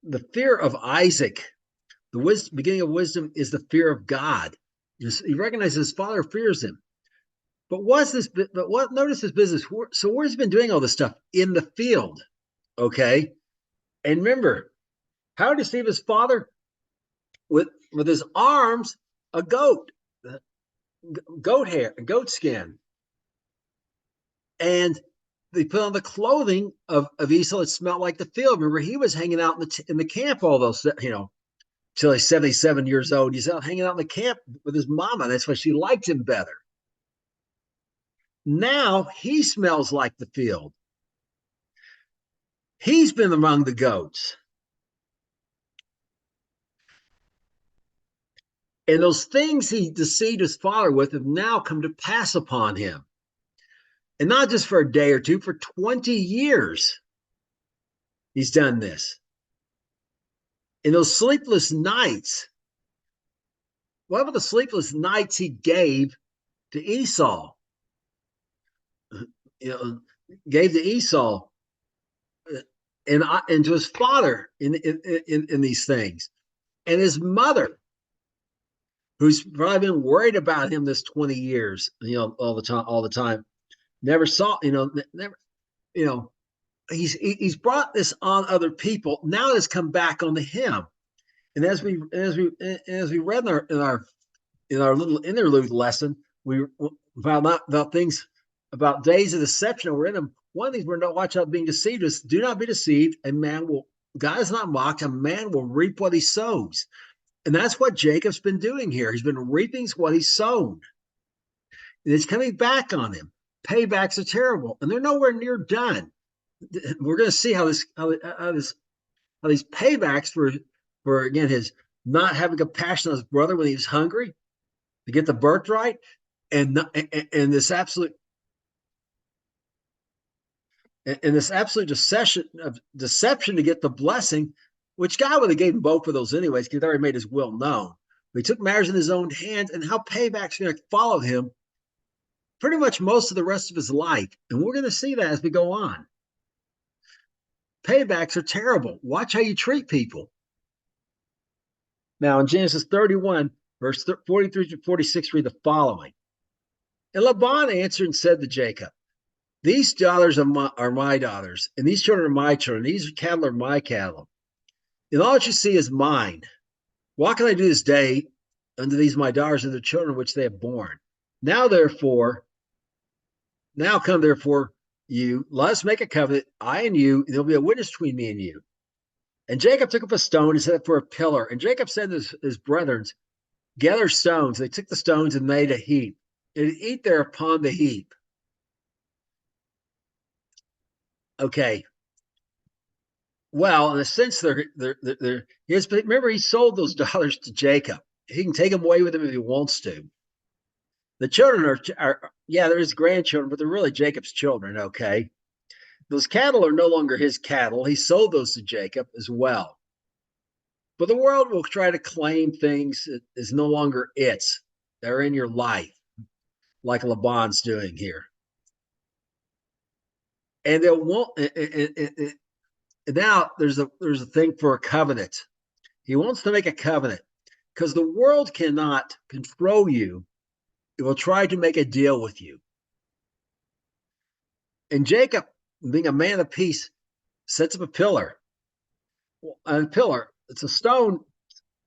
The fear of Isaac, the beginning of wisdom, is the fear of God. He recognizes his father fears him. But notice his business. So where's he been doing all this stuff? In the field. Okay. And remember, how to deceive his father? With his arms, a goat hair, a goat skin. And they put on the clothing of Esau that smelled like the field. Remember, he was hanging out in the camp all those, till he's 77 years old. He's out hanging out in the camp with his mama. That's why she liked him better. Now he smells like the field. He's been among the goats. And those things he deceived his father with have now come to pass upon him. And not just for a day or two, for 20 years he's done this. In those sleepless nights, what about the sleepless nights he gave to Esau? Gave to Esau and to his father in these things. And his mother, who's probably been worried about him this 20 years, all the time, never saw, never, he's brought this on other people. Now it's come back onto him. And as we read in our little interlude lesson, we found out about things, about days of deception. We're in them. One of these we're not watch out being deceived is do not be deceived. God is not mocked. A man will reap what he sows. And that's what Jacob's been doing here. He's been reaping what he's sown. And it's coming back on him. Paybacks are terrible, and they're nowhere near done. We're going to see how these paybacks for again his not having compassion on his brother when he was hungry to get the birthright, and this absolute deception to get the blessing, which God would have gave him both of those anyways, because he already made his will known. But he took matters in his own hands, and how payback's going to follow him pretty much most of the rest of his life. And we're going to see that as we go on. Paybacks are terrible. Watch how you treat people. Now in Genesis 31, verse 43 to 46, read the following. And Laban answered and said to Jacob, these daughters are my daughters, and these children are my children. These cattle are my cattle. And all that you see is mine. What can I do this day unto these my daughters and their children which they have borne? Now come therefore, you, let us make a covenant, I and you, and there'll be a witness between me and you. And Jacob took up a stone and set it for a pillar. And Jacob said to his brethren, gather stones. They took the stones and made a heap. And eat there upon the heap. Okay. Well, in a sense, they're his. Remember, he sold those dollars to Jacob. He can take them away with him if he wants to. The children are yeah, they're his grandchildren, but they're really Jacob's children. Okay. Those cattle are no longer his cattle. He sold those to Jacob as well. But the world will try to claim things that is no longer its. They're in your life, like Laban's doing here. And they'll want. And now there's a thing for a covenant. He wants to make a covenant because the world cannot control you. It will try to make a deal with you. And Jacob, being a man of peace, sets up a pillar. A pillar. It's a stone.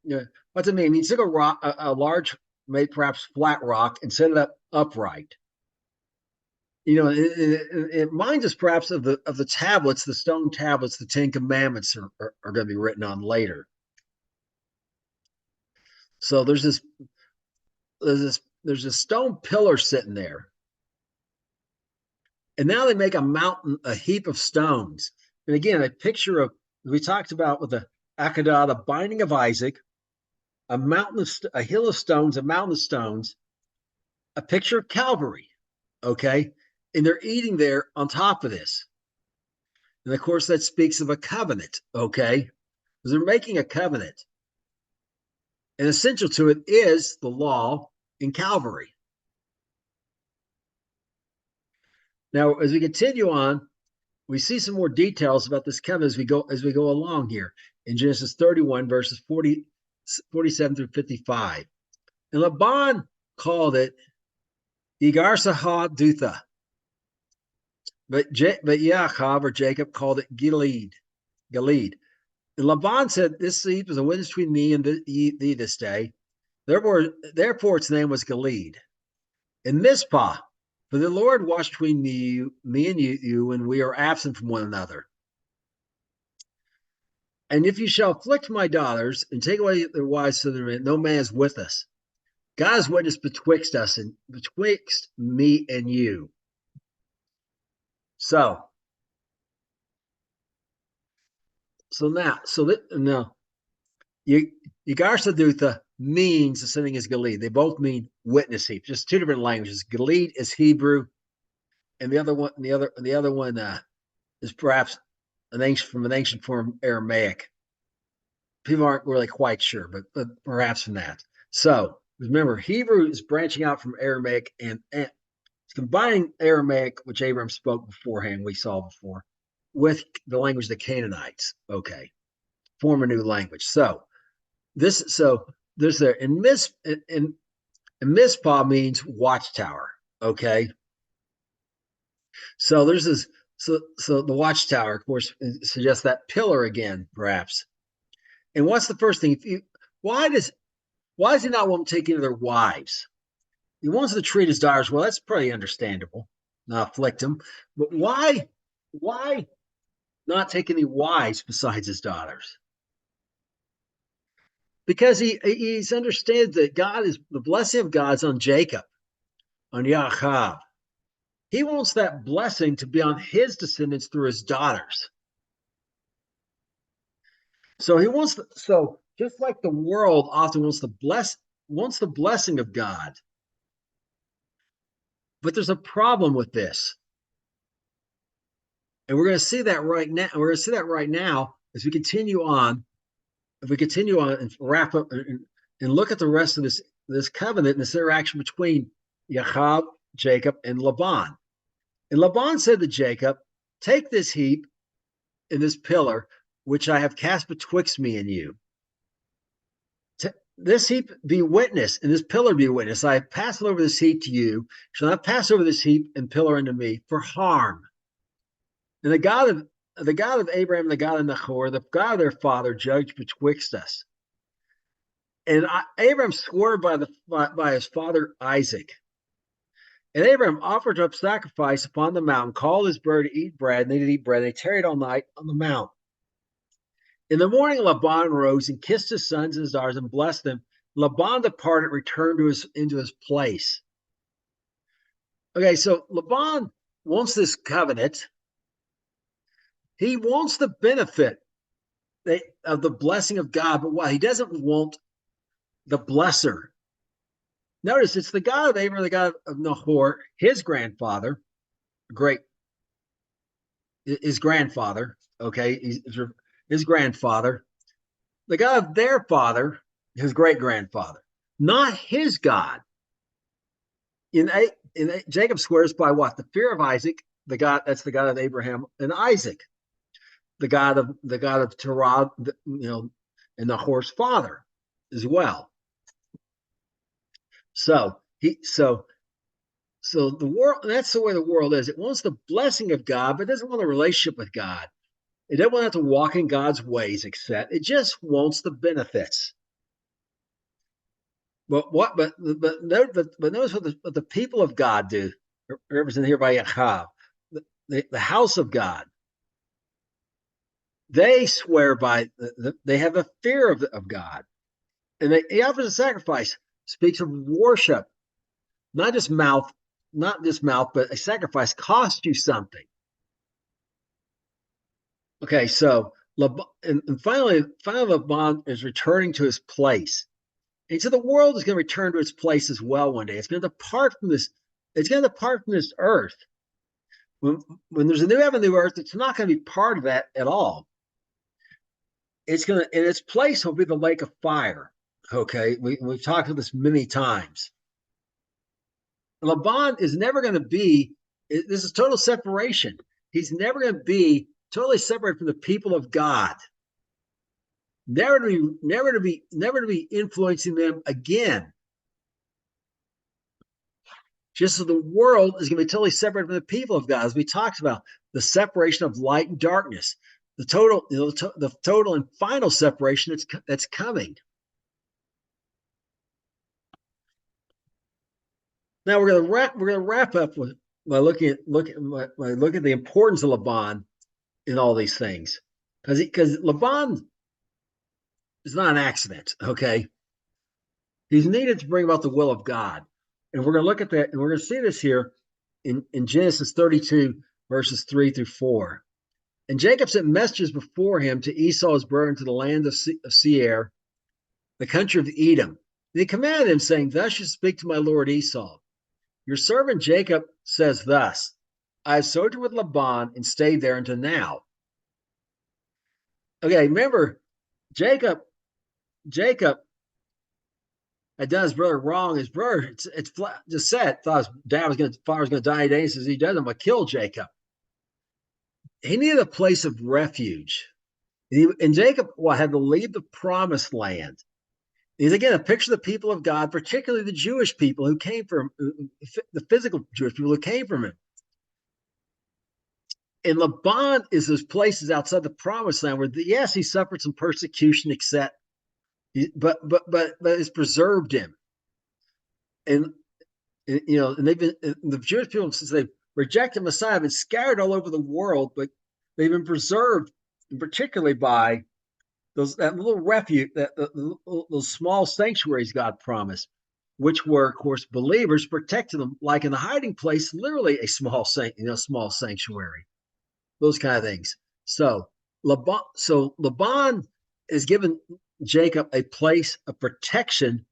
You know, what's it mean? He took a rock, a large, made perhaps flat rock, and set it up upright. You know, it reminds us perhaps of the tablets, the stone tablets, the Ten Commandments are going to be written on later. So there's a stone pillar sitting there, and now they make a mountain, a heap of stones. And again, a picture of we talked about with the Akedah, the binding of Isaac, a mountain of a hill of stones, a mountain of stones, a picture of Calvary. Okay, and they're eating there on top of this. And of course, that speaks of a covenant, okay? Because they're making a covenant. And essential to it is the law in Calvary. Now, as we continue on, we see some more details about this covenant as we go along here in Genesis 31, verses 47 through 55. And Laban called it Igar Dutha. But Yaakov or Jacob called it Gilead. And Laban said, this seed was a witness between me and thee this day. Therefore its name was Gilead. And Mizpah, for the Lord watched between me and you when we are absent from one another. And if you shall afflict my daughters and take away their wives so that no man is with us, God is witness betwixt us and betwixt me and you. So now, Yigar Sadutha means the same thing as Gilead. They both mean witness heap, just two different languages. Gilead is Hebrew, and the other one is perhaps an ancient form Aramaic. People aren't really quite sure, but perhaps from that. So remember, Hebrew is branching out from Aramaic and it's combining Aramaic, which Abraham spoke beforehand, we saw before, with the language of the Canaanites. Okay, form a new language. So there's there and Mizpah means watchtower. Okay, so there's this. So the watchtower, of course, suggests that pillar again, perhaps. And what's the first thing? Why does he not want to take any of their wives? He wants to treat his daughters well. That's pretty understandable. Not afflict them, but why not take any wives besides his daughters? Because he's understood that God is the blessing of God's on Jacob, on Yaakov. He wants that blessing to be on his descendants through his daughters. So he wants so just like the world often wants the blessing of God. But there's a problem with this. And we're going to see that right now. We're going to see that right now as we continue on. If we continue on and wrap up and look at the rest of this covenant and this interaction between Yaakov, Jacob, and Laban. And Laban said to Jacob, take this heap and this pillar, which I have cast betwixt me and you. This heap be witness, and this pillar be witness. I have passed over this heap to you. Shall not pass over this heap and pillar unto me for harm. And the God of Abraham, the God of Nahor, the God of their father, judged betwixt us. And Abraham swore by his father Isaac. And Abraham offered up sacrifice upon the mountain, called his bird to eat bread, and they did eat bread. They tarried all night on the mount. In the morning, Laban rose and kissed his sons and his daughters and blessed them. Laban departed, returned into his place. Okay, so Laban wants this covenant. He wants the benefit of the blessing of God, but what? He doesn't want the blesser. Notice it's the God of Abraham, the God of Nahor, his grandfather, his grandfather, okay, his grandfather, the God of their father, his great grandfather, not his God. In Jacob swears by what? The fear of Isaac, the God that's the God of Abraham and Isaac, the God of Terah, and Nahor's father as well. So the world, that's the way the world is. It wants the blessing of God, but it doesn't want a relationship with God. It doesn't want to have to walk in God's ways, except it just wants the benefits. But notice what the people of God do, represented here by Yahav, the house of God. They swear by, they have a fear of God, and he offers a sacrifice, speaks of worship, not just mouth, but a sacrifice costs you something. Okay, so and finally Laban is returning to his place. And so the world is going to return to its place as well one day. It's going to depart from this. It's going to depart from this earth. When there's a new heaven, new earth, it's not going to be part of that at all. It's going to, in its place will be the lake of fire. Okay, we've talked about this many times. Laban is never going to be. This is total separation. He's never going to be totally separated from the people of God. Never to be influencing them again. Just so the world is going to be totally separate from the people of God, as we talked about the separation of light and darkness, the total and final separation that's coming. Now we're going to wrap up by looking at the importance of Laban in all these things, because Laban is not an accident. Okay, he's needed to bring about the will of God. And we're going to look at that, and we're going to see this here in Genesis 32, verses 3 through 4. And Jacob sent messengers before him to Esau his brother to the land of Seir, the country of Edom. And he commanded him, saying, thus you speak to my lord Esau. Your servant Jacob says thus, I have sojourned with Laban and stayed there until now. Okay, remember, Jacob had done his brother wrong. His brother, it's just said, thought his father was going to die today. He says, he does, I'm going to kill Jacob. He needed a place of refuge. And Jacob had to leave the promised land. He's again a picture of the people of God, particularly the Jewish people who came from the physical Jewish people who came from him. And Laban is those places outside the promised land where, yes, he suffered some persecution, except, but it's preserved him. And they've been, the Jewish people, since they've rejected Messiah, have been scattered all over the world, but they've been preserved, particularly by that little refuge, those small sanctuaries God promised, which were, of course, believers protecting them, like in a hiding place, literally a small sanctuary, those kind of things. So Laban is given Jacob a place of protection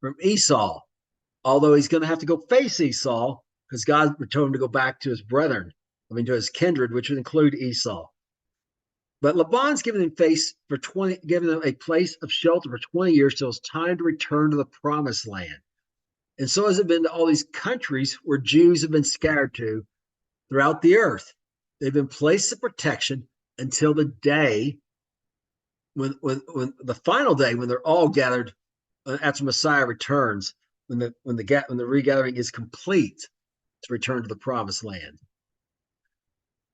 from Esau, although he's going to have to go face Esau because God told him to go back to his brethren, to his kindred, which would include Esau. But Laban's given him a place of shelter for 20 years till it's time to return to the promised land. And so has it been to all these countries where Jews have been scattered to throughout the earth. They've been placed of protection until the day when the final day, when they're all gathered after Messiah returns, when the regathering is complete to return to the promised land.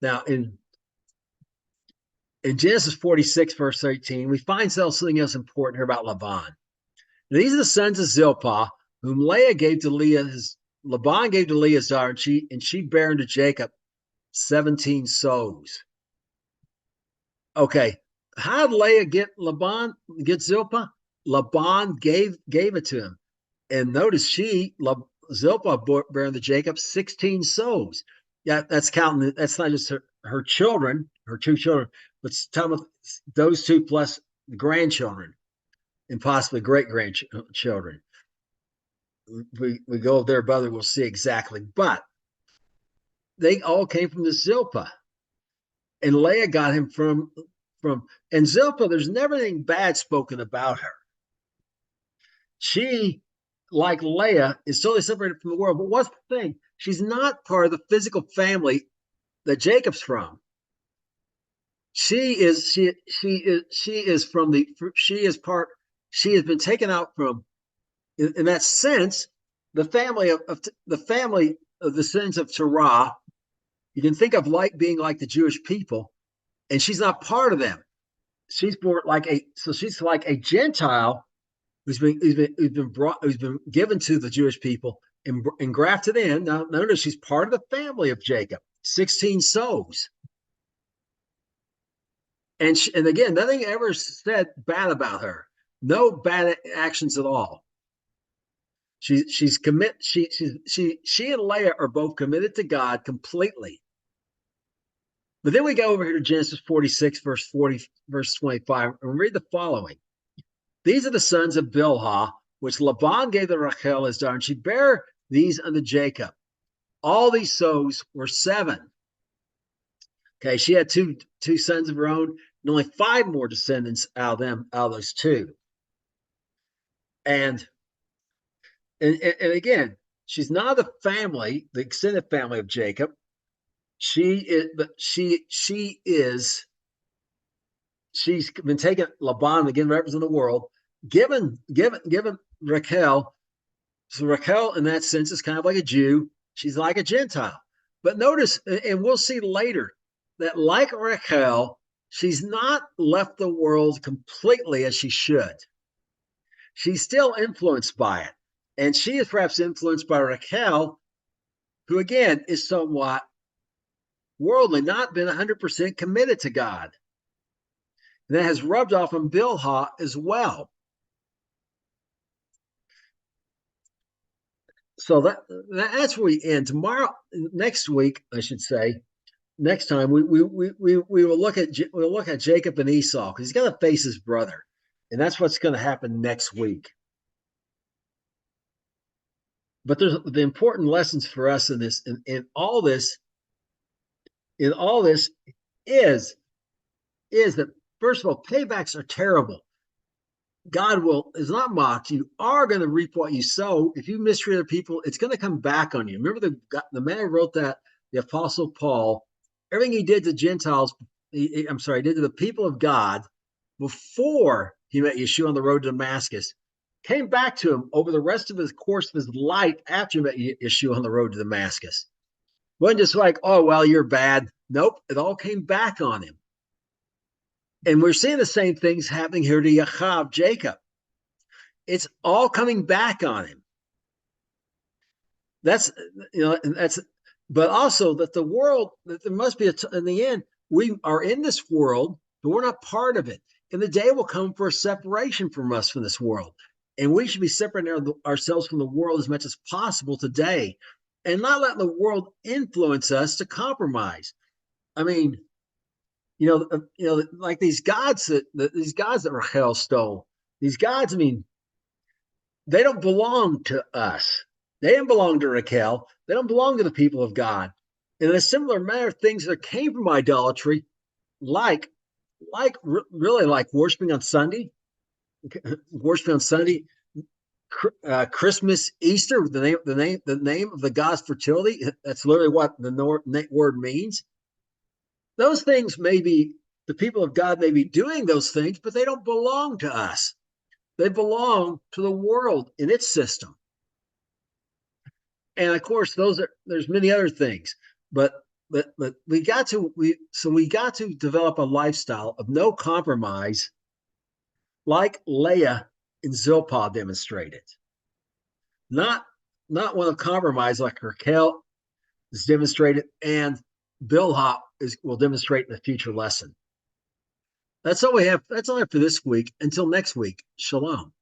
Now in Genesis 46, verse 13, we find something else important here about Laban. Now, these are the sons of Zilpah, whom Leah gave to Leah, Laban gave to Leah's daughter, and she bare unto Jacob 17 sows. Okay, how did Leah get Zilpah? Laban gave it to him, and notice Zilpah bare unto Jacob 16 sows. Yeah, that's counting. That's not just her children, her two children, but those two plus the grandchildren and possibly great grandchildren. We go there, brother. We'll see exactly, but they all came from the Zilpah, and Leah got him from and Zilpah. There's never anything bad spoken about her. She, like Leah, is totally separated from the world. But what's the thing? She's not part of the physical family that Jacob's from. She is from the she is part. She has been taken out from, in that sense, the family of the sins of Torah. You can think of like being like the Jewish people, and she's not part of them. She's she's like a Gentile who's been given to the Jewish people and grafted in. Now notice she's part of the family of Jacob. 16 sows. And again, nothing ever said bad about her. No bad actions at all. She's commit. She and Leah are both committed to God completely. But then we go over here to Genesis 46, verse 25, and read the following. These are the sons of Bilhah, which Laban gave to Rachel his daughter, and she bare these unto Jacob. All these sows were 7. Okay, she had two sons of her own, and only 5 more descendants out of those 2. And again, she's not the extended family of Jacob. She's been taken. Laban, again, represents the world, given Rachel. So Rachel, in that sense, is kind of like a Jew. She's like a Gentile. But notice, and we'll see later, that like Rachel, she's not left the world completely as she should. She's still influenced by it. And she is perhaps influenced by Rachel, who again is somewhat worldly, not been 100% committed to God. And that has rubbed off on Bilhah as well. So that's where we end. Next week, I should say, next time we will look at Jacob and Esau, because he's going to face his brother, and that's what's going to happen next week. But there's the important lessons for us in this, in all this is that, first of all, paybacks are terrible. God is not mocked. You are going to reap what you sow. If you mistreat other people, it's going to come back on you. Remember the man who wrote that, the Apostle Paul, everything he did to Gentiles, he did to the people of God before he met Yeshua on the road to Damascus, came back to him over the rest of his course of his life after he met Yeshua on the road to Damascus. It wasn't just like, oh, well, you're bad. Nope, it all came back on him. And we're seeing the same things happening here to Jacob. It's all coming back on him. But also that the world, that there must be in the end, we are in this world, but we're not part of it. And the day will come for a separation from us from this world. And we should be separating ourselves from the world as much as possible today, and not letting the world influence us to compromise. I mean, like these gods that Rachel stole. These gods, I mean, they don't belong to us. They didn't belong to Rachel. They don't belong to the people of God. And in a similar manner, things that came from idolatry, like worshiping on Sunday, Christmas, Easter, the name of the god's fertility. That's literally what the word means. Those things may be, the people of God may be doing those things, but they don't belong to us. They belong to the world in its system. And of course, there's many other things, but we got to develop a lifestyle of no compromise, like Leah and Zilpah demonstrated. Not not one of compromise like Raquel is demonstrated, and Bilhah will demonstrate in the future lesson. That's all we have. That's all I have for this week. Until next week, shalom.